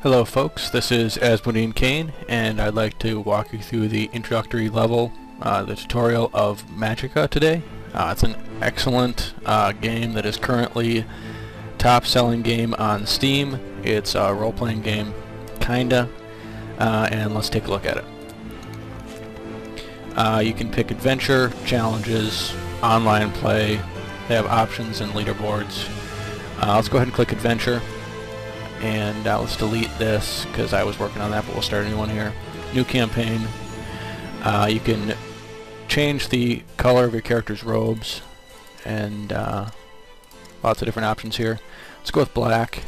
Hello folks, this is Asmodine Kane, and I'd like to walk you through the introductory level, the tutorial of Magicka today. It's an excellent game that is currently top-selling game on Steam. It's a role-playing game, kinda, and let's take a look at it. You can pick adventure, challenges, online play. They have options and leaderboards. Let's go ahead and click adventure. And let's delete this because I was working on that, but we'll start a new one here. New campaign. You can change the color of your character's robes, and lots of different options here. Let's go with black,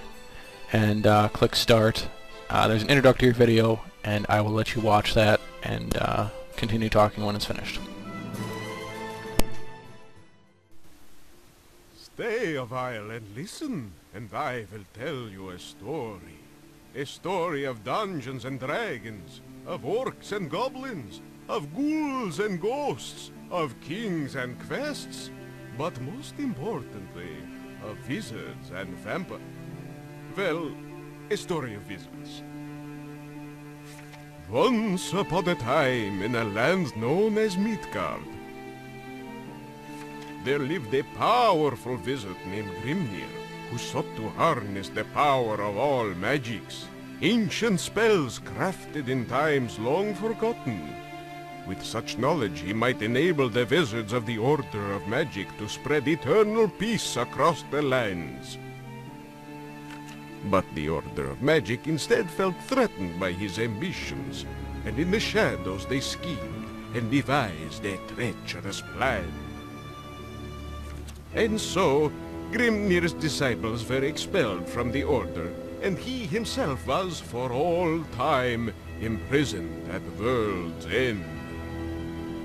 and click start. There's an introductory video, and I will let you watch that and continue talking when it's finished. Stay a while and listen, and I will tell you a story. A story of dungeons and dragons, of orcs and goblins, of ghouls and ghosts, of kings and quests, but most importantly, of wizards and vampires. Well, a story of wizards. Once upon a time, in a land known as Midgard, there lived a powerful wizard named Grimnir, who sought to harness the power of all magics, ancient spells crafted in times long forgotten. With such knowledge, he might enable the wizards of the Order of Magic to spread eternal peace across the lands. But the Order of Magic instead felt threatened by his ambitions, and in the shadows they schemed and devised a treacherous plan. And so, Grimnir's disciples were expelled from the Order, and he himself was, for all time, imprisoned at the world's end.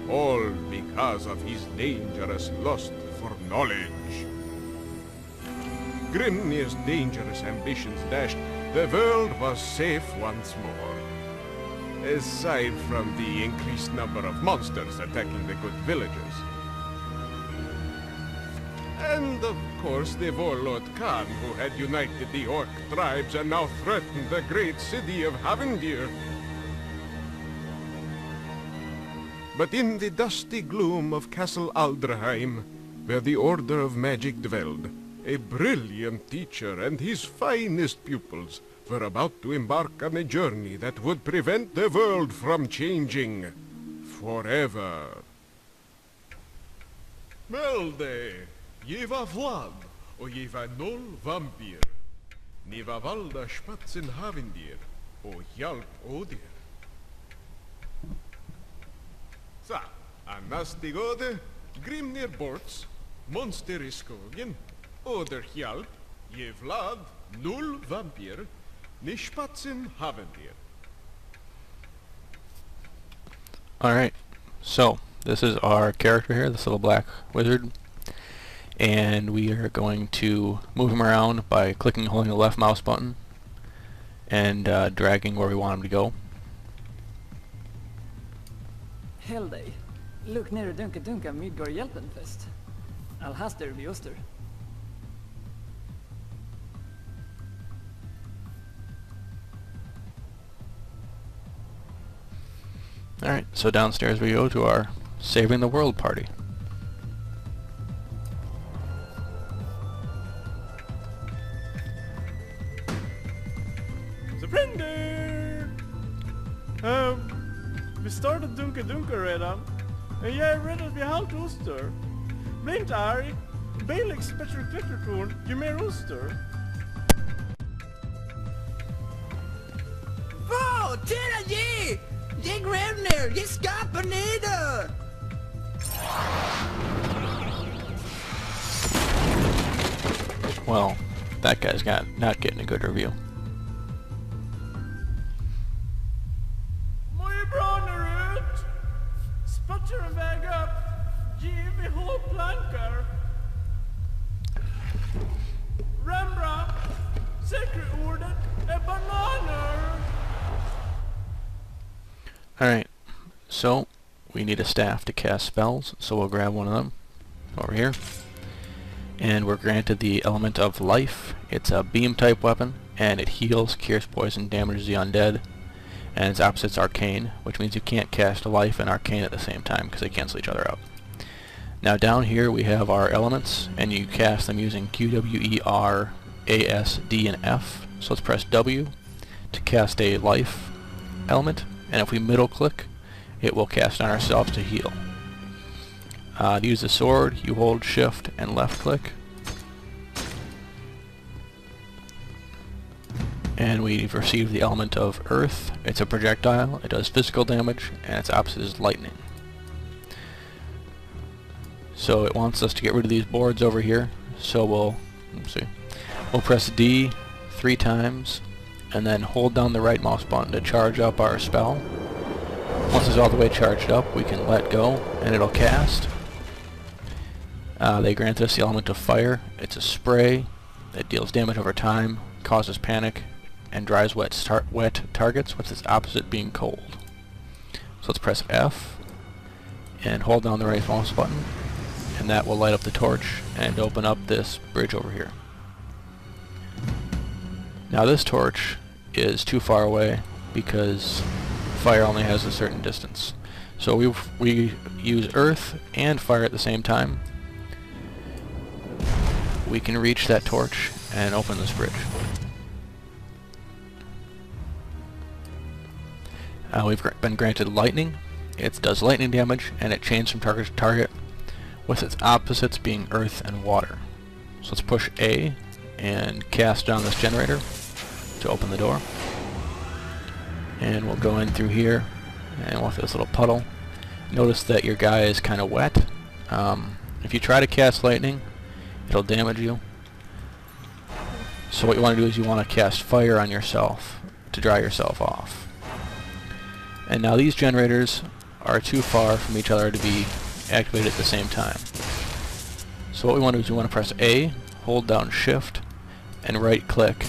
All because of his dangerous lust for knowledge. Grimnir's dangerous ambitions dashed, the world was safe once more. Aside from the increased number of monsters attacking the good villagers. And, of course, the warlord Khan, who had united the orc tribes and now threatened the great city of Havendir. But in the dusty gloom of Castle Aldraheim, where the Order of Magic dwelled, a brilliant teacher and his finest pupils were about to embark on a journey that would prevent the world from changing forever. Melde! Je var Vlad, och je var noll vampyr. Ni var valda spatsen Havendir, och hjälp Odir. Så, annars de gode, Grimnir borts, monster i skogen, Oder hjälp, je Vlad, noll vampyr, ni spatsen Havendir. Alright, so this is our character here, this little black wizard. And we are going to move him around by clicking and holding the left mouse button and dragging where we want him to go. Hell day. Look ner och dunka Midgard hjälpenfest. Alhaster vid öster. Alright, so downstairs we go to our Saving the World party. Surrender! Vi startade dunka redan. Jag är rädd att vi har halvt oster. Bli inte arg. Bailex bättre klättertorn, ju mer oster. Wow, titta ge! Ge Grimnir, ge skapar neder! Well, that guy's not getting a good review. Spatcher en väg upp. GVH plankar. Rembrandt. Säkerordet är bananer. Alright, so we need a staff to cast spells, so we'll grab one of them over here. And we're granted the element of life. It's a beam type weapon, and it heals, cures poison, damages the undead. And its opposite's arcane, which means you can't cast life and arcane at the same time because they cancel each other out. Now down here we have our elements, and you cast them using Q, W, E, R, A, S, D, and F. So let's press W to cast a life element, and if we middle click, it will cast on ourselves to heal. To use the sword, you hold shift and left click. And we've received the element of earth. It's a projectile, it does physical damage, and its opposite is lightning. So it wants us to get rid of these boards over here, so we'll press D 3 times, and then hold down the right mouse button to charge up our spell. Once it's all the way charged up, we can let go, and it'll cast. They grant us the element of fire. It's a spray that deals damage over time, causes panic, and dries wet targets, with its opposite being cold. So let's press F and hold down the right mouse button, and that will light up the torch and open up this bridge over here. Now this torch is too far away because fire only has a certain distance. So we use earth and fire at the same time. We can reach that torch and open this bridge. We've been granted lightning. It does lightning damage, and it changes from target to target, with its opposites being earth and water. So let's push A and cast down this generator to open the door. And we'll go in through here, and with this little puddle, notice that your guy is kind of wet. If you try to cast lightning, it'll damage you. So what you want to do is you want to cast fire on yourself to dry yourself off. And now these generators are too far from each other to be activated at the same time. So what we want to do is we want to press A, hold down shift, and right click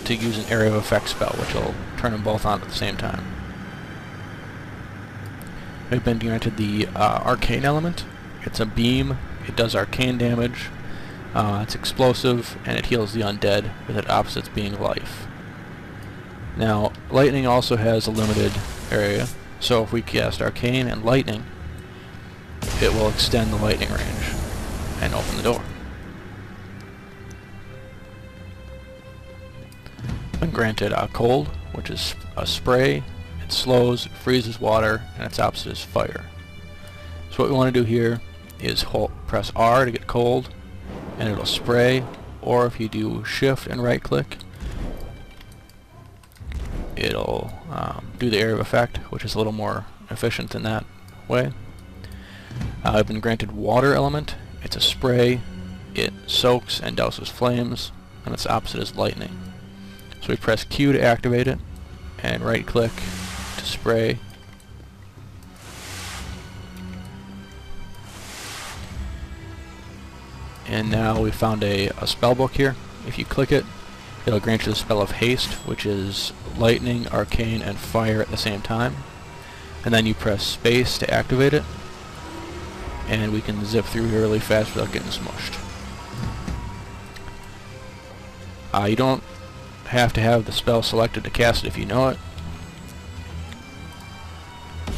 to use an area of effect spell, which will turn them both on at the same time. We've been granted the arcane element. It's a beam, it does arcane damage, it's explosive, and it heals the undead, with its opposites being life. Now, lightning also has a limited area, so if we cast arcane and lightning, it will extend the lightning range and open the door. Been granted a cold, which is a spray. It slows, freezes water, and its opposite is fire. So what we want to do here is press R to get cold, and it'll spray, or if you do shift and right click, it'll do the area of effect, which is a little more efficient than that way. I've been granted water element. It's a spray, it soaks and douses flames, and its opposite is lightning. So we press Q to activate it, and right click to spray. And now we found a spell book here. If you click it, it'll grant you the spell of haste, which is lightning, arcane, and fire at the same time. And then you press space to activate it, and we can zip through here really fast without getting smushed. You don't have to have the spell selected to cast it if you know it,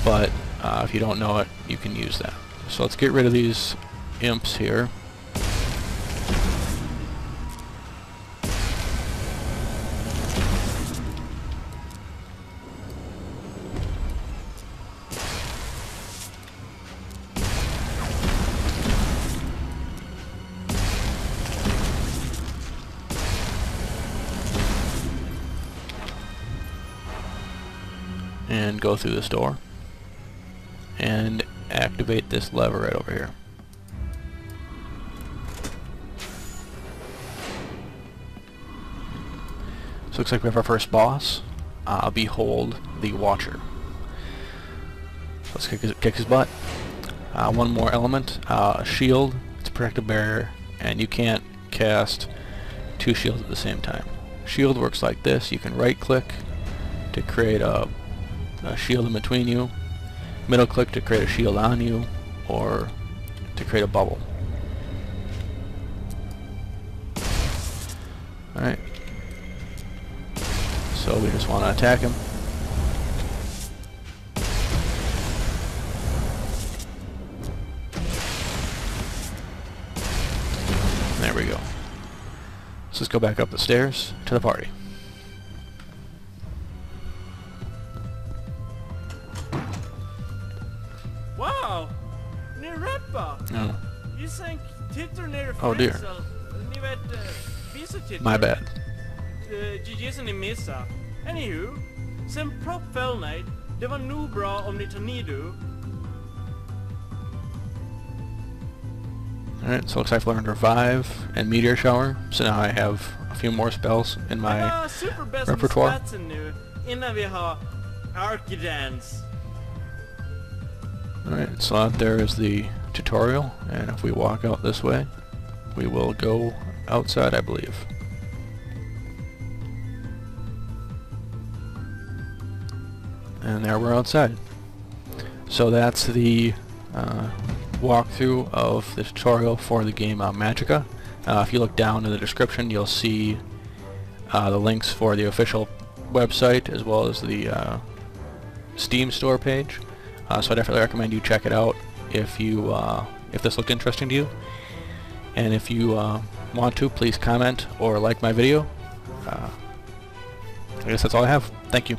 but if you don't know it, you can use that. So let's get rid of these imps here. And go through this door and activate this lever right over here. So looks like we have our first boss. Behold the Watcher. Let's kick his butt. One more element, a shield. It's a protective barrier, and you can't cast 2 shields at the same time. Shield works like this. You can right click to create a shield in between you, middle click to create a shield on you, or to create a bubble. Alright. So we just want to attack him. There we go. Let's just go back up the stairs to the party. Wow! Ni rappar! Oh, You sank tittar ner i Oh, dear. frysen. Ni vet, visatittar. my bad. GG's ni missar. Anywho, sen Prop Fell Night, det var nog bra om ni tar Nidu. Alright, so it looks like I've learned Revive and Meteor Shower, so now I have a few more spells in Det my var superbäst med repertoire. spatsen nu, innan vi har Archidance. Alright, so out there is the tutorial, and if we walk out this way, we will go outside, I believe. And there we're outside. So that's the walkthrough of the tutorial for the game Magicka. If you look down in the description, you'll see the links for the official website as well as the Steam store page. So I definitely recommend you check it out if you if this looked interesting to you. And if you want to, please comment or like my video. I guess that's all I have. Thank you.